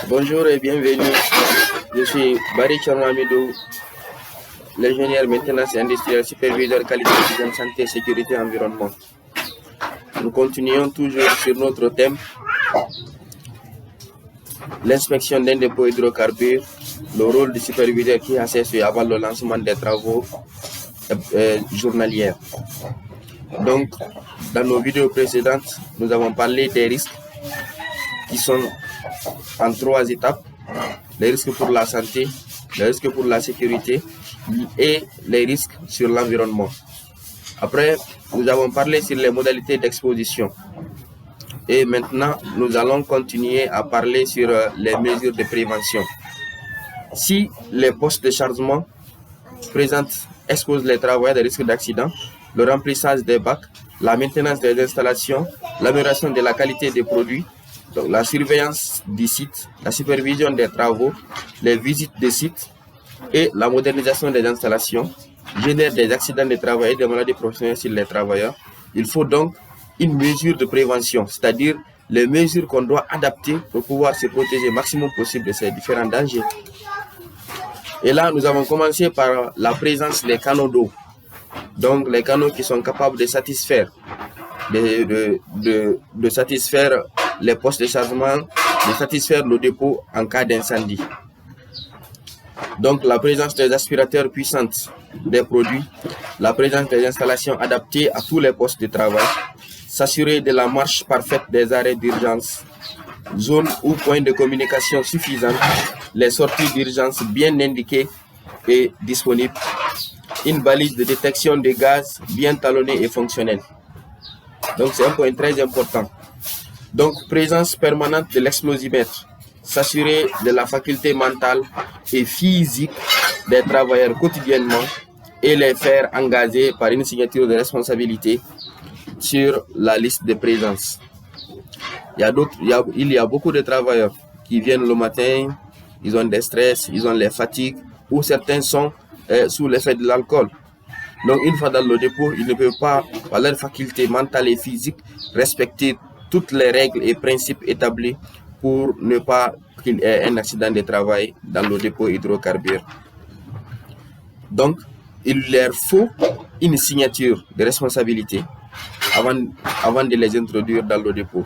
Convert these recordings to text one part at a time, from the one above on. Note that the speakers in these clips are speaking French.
Bonjour et bienvenue. Je suis Barry Charmamidou, l'ingénieur maintenance industrielle, superviseur qualité, hygiène, santé, sécurité, environnement. Nous continuons toujours sur notre thème, l'inspection d'un dépôt hydrocarbures, le rôle du superviseur qui assesse avant le lancement des travaux journaliers. Donc, dans nos vidéos précédentes, nous avons parlé des risques qui sont en 3 étapes: les risques pour la santé, les risques pour la sécurité et les risques sur l'environnement. Après, nous avons parlé sur les modalités d'exposition. Et maintenant, nous allons continuer à parler sur les mesures de prévention. Si les postes de chargement exposent les travailleurs des risques d'accident, le remplissage des bacs, la maintenance des installations, l'amélioration de la qualité des produits, donc la surveillance du site, la supervision des travaux, les visites des sites et la modernisation des installations génèrent des accidents de travail et des maladies professionnelles sur les travailleurs. Il faut donc une mesure de prévention, c'est-à-dire les mesures qu'on doit adapter pour pouvoir se protéger le maximum possible de ces différents dangers. Et là, nous avons commencé par la présence des canaux d'eau. Donc, les canaux qui sont capables de satisfaire, de satisfaire les postes de chargement, de satisfaire le dépôt en cas d'incendie. Donc, la présence des aspirateurs puissantes des produits, la présence des installations adaptées à tous les postes de travail, s'assurer de la marche parfaite des arrêts d'urgence, zones ou points de communication suffisants, les sorties d'urgence bien indiquées et disponibles, une balise de détection des gaz bien talonnée et fonctionnelle. Donc, c'est un point très important. Donc, présence permanente de l'explosivomètre, s'assurer de la faculté mentale et physique des travailleurs quotidiennement et les faire engager par une signature de responsabilité sur la liste de présence. Il y a beaucoup de travailleurs qui viennent le matin, ils ont des stress, ils ont les fatigues, ou certains sont sous l'effet de l'alcool. Donc, une fois dans le dépôt, ils ne peuvent pas, par leur faculté mentale et physique, respecter toutes les règles et principes établis pour ne pas qu'il y ait un accident de travail dans le dépôt hydrocarbures. Donc, il leur faut une signature de responsabilité avant de les introduire dans le dépôt.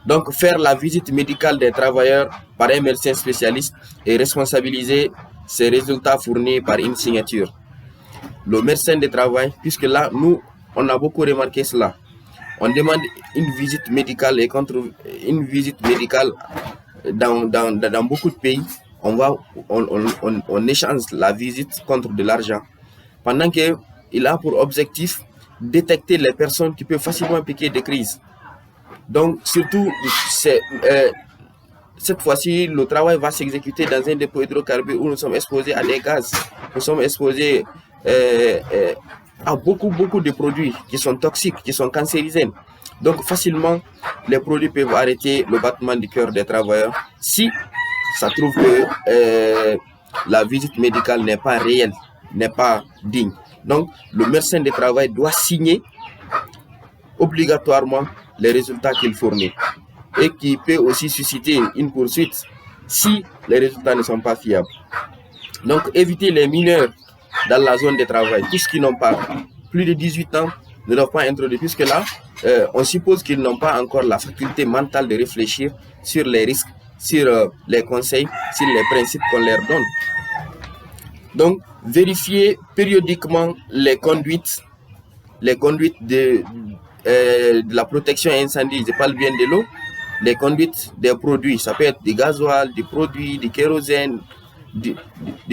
Donc, faire la visite médicale des travailleurs par un médecin spécialiste et responsabiliser ces résultats fournis par une signature. Le médecin de travail, puisque là, nous, on a beaucoup remarqué cela. On demande une visite médicale et contre une visite médicale dans beaucoup de pays, on échange la visite contre de l'argent. Pendant qu'il a pour objectif détecter les personnes qui peuvent facilement piquer des crises. Donc, surtout, cette fois-ci, le travail va s'exécuter dans un dépôt hydrocarbures où nous sommes exposés à des gaz. Nous sommes exposés à beaucoup de produits qui sont toxiques, qui sont cancérigènes. Donc, facilement, les produits peuvent arrêter le battement du cœur des travailleurs si ça trouve que la visite médicale n'est pas réelle, n'est pas digne. Donc, le médecin de travail doit signer obligatoirement les résultats qu'il fournit et qui peut aussi susciter une poursuite si les résultats ne sont pas fiables. Donc, éviter les mineurs dans la zone de travail. Tous qui n'ont pas plus de 18 ans ne doivent pas introduire, puisque là, on suppose qu'ils n'ont pas encore la faculté mentale de réfléchir sur les risques, sur les conseils, sur les principes qu'on leur donne. Donc, vérifier périodiquement les conduites de la protection incendie, je parle bien de l'eau, les conduites des produits, ça peut être du gasoil, du produit, du kérosène, du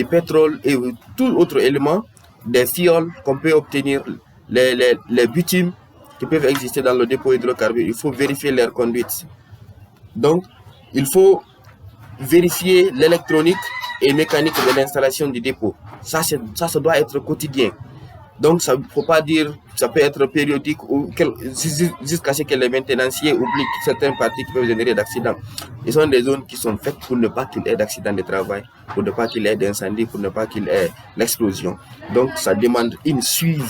pétrole et tout autre élément, des fioles qu'on peut obtenir, les bitumes qui peuvent exister dans le dépôt hydrocarbures. Il faut vérifier leur conduite. Donc, il faut vérifier l'électronique et mécanique de l'installation du dépôt. Ça doit être quotidien. Donc, ça ne faut pas dire, ça peut être périodique ou jusqu'à ce que les maintenanciers oublient certaines parties qui peuvent générer d'accidents. Ce sont des zones qui sont faites pour ne pas qu'il y ait d'accident de travail, pour ne pas qu'il y ait d'incendie, pour ne pas qu'il y ait l'explosion. Donc, ça demande une suivi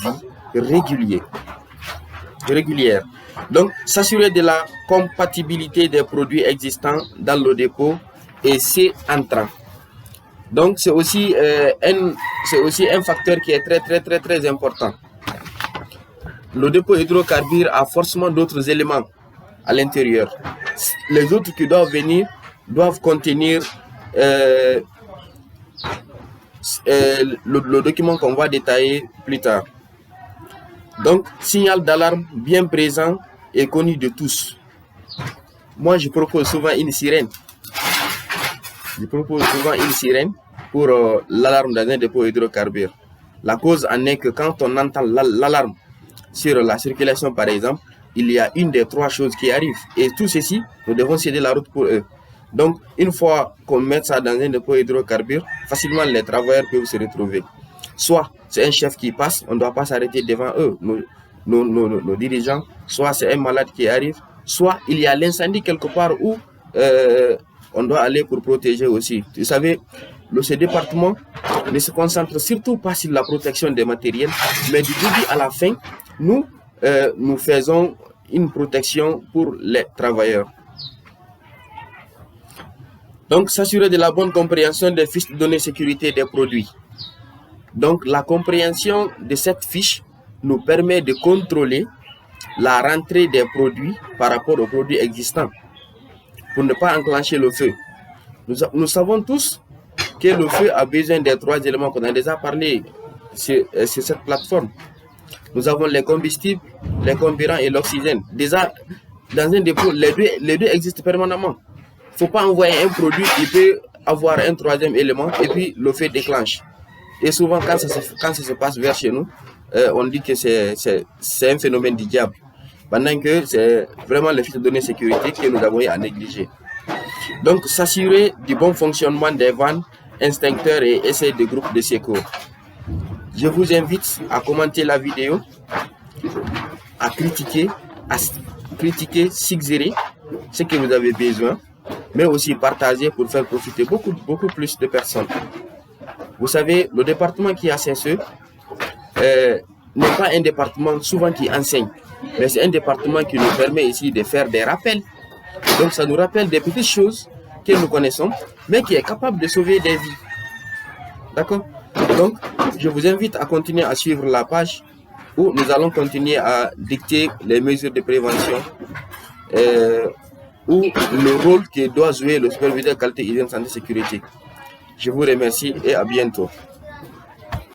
régulière. Donc, s'assurer de la compatibilité des produits existants dans le dépôt et C entrant. Donc c'est aussi un facteur qui est très important. Le dépôt hydrocarbure a forcément d'autres éléments à l'intérieur. Les autres qui doivent venir doivent contenir le document qu'on va détailler plus tard. Donc, signal d'alarme bien présent et connu de tous. Moi, je propose souvent une sirène. Pour l'alarme dans un dépôt hydrocarbure. La cause en est que quand on entend l'alarme sur la circulation, par exemple, il y a une des trois choses qui arrivent. Et tout ceci, nous devons céder la route pour eux. Donc, une fois qu'on met ça dans un dépôt hydrocarbure, facilement les travailleurs peuvent se retrouver. Soit c'est un chef qui passe, on ne doit pas s'arrêter devant eux, nos dirigeants. Soit c'est un malade qui arrive. Soit il y a l'incendie quelque part où on doit aller pour protéger aussi. Vous savez, ce département ne se concentre surtout pas sur la protection des matériels, mais du début à la fin, nous faisons une protection pour les travailleurs. Donc, s'assurer de la bonne compréhension des fiches de données sécurité des produits. Donc, la compréhension de cette fiche nous permet de contrôler la rentrée des produits par rapport aux produits existants pour ne pas enclencher le feu. Nous savons tous que le feu a besoin des trois éléments qu'on a déjà parlé sur cette plateforme. Nous avons les combustibles, les carburants et l'oxygène. Déjà, dans un dépôt, les deux existent permanemment. Il ne faut pas envoyer un produit qui peut avoir un troisième élément et puis le feu déclenche. Et souvent, quand ça se passe vers chez nous, on dit que c'est un phénomène du diable. Pendant que c'est vraiment les fiches de données sécurité que nous avons eu à négliger. Donc, s'assurer du bon fonctionnement des vannes, instincteurs et essais de groupes de secours. Je vous invite à commenter la vidéo, à critiquer, suggérer ce que vous avez besoin, mais aussi partager pour faire profiter beaucoup plus de personnes. Vous savez, le département qui a CSE n'est pas un département souvent qui enseigne, mais c'est un département qui nous permet ici de faire des rappels. Donc ça nous rappelle des petites choses que nous connaissons, mais qui est capable de sauver des vies. D'accord? Donc, je vous invite à continuer à suivre la page où nous allons continuer à dicter les mesures de prévention ou le rôle que doit jouer le superviseur qualité, hygiène, santé, sécurité. Je vous remercie et à bientôt.